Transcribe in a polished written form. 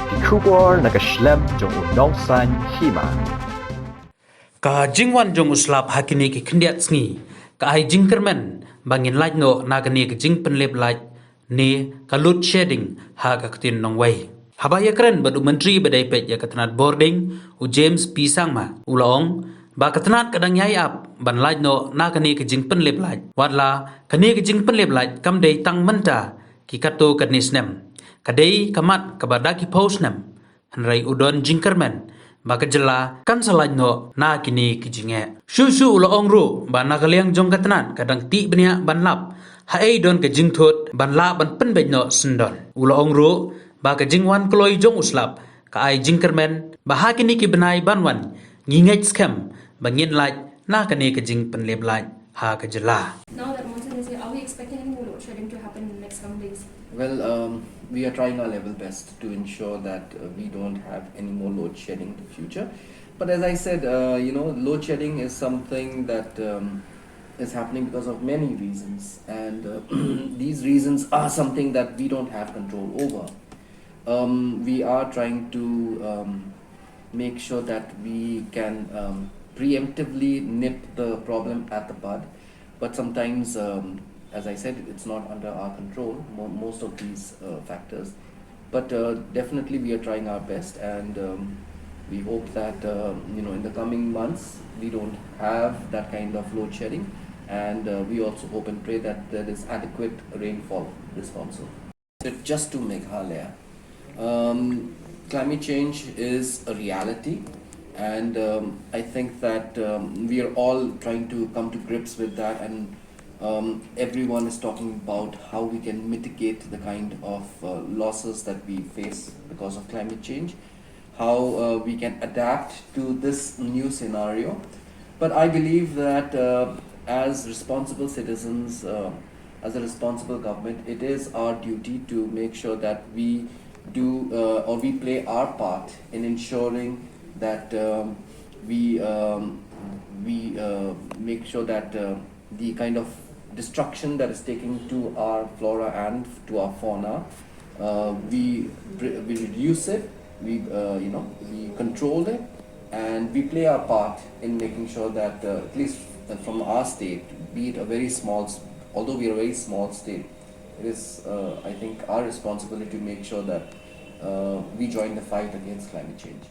Kikubor nakaslem jong unongsan Hima. Ka jingwan jong uslap hakini ki khndiat sngi ka ai jingkermen bangin laj no nagani ki jing penlep laj ni ka load shedding ha ka ktin nong wai habaya kren badu menteri badai pet ya katnat boarding u James Pyrshang ma ulong ba katnat kadang yai ap ban laj no nagani ki jing penlep laj wadla kani ki jing penlep laj kam dei tang menta ki kato kadnisnem kadai kamat kabadaki postnem hanrai udon jingkermen baka jela kan salaj no na kini kijinge shu ulo ongru ba nakaliang jong katnan kadang ti bnia ban lap ha ei don ke jingthot ban la ban pen be no sendol ulo ongru ba ka jingwan kloi jong uslap ka ai jingkermen ba ha kini ki benai banwan ngingej scam ba ngin laj na kani ke jing pen leb laj ha ka jela. Now that monsoon is here, are we expecting any more load shedding to happen in the next coming days? Well, we are trying our level best to ensure that we don't have any more load shedding in the future. But as I said, load shedding is something that is happening because of many reasons, and these reasons are something that we don't have control over. We are trying to make sure that we can preemptively nip the problem at the bud, but sometimes, as I said, it's not under our control, most of these factors. But definitely we are trying our best, and we hope that in the coming months we don't have that kind of load shedding, and we also hope and pray that there is adequate rainfall response. Just to make Halaya, climate change is a reality, and I think that we are all trying to come to grips with that, and everyone is talking about how we can mitigate the kind of losses that we face because of climate change, how we can adapt to this new scenario. But I believe that as responsible citizens, as a responsible government, it is our duty to make sure that we do or we play our part in ensuring that we make sure that the kind of destruction that is taking to our flora and to our fauna, we reduce it, we control it, and we play our part in making sure that at least from our state, be it a very small, although we are a very small state, it is I think our responsibility to make sure that we join the fight against climate change.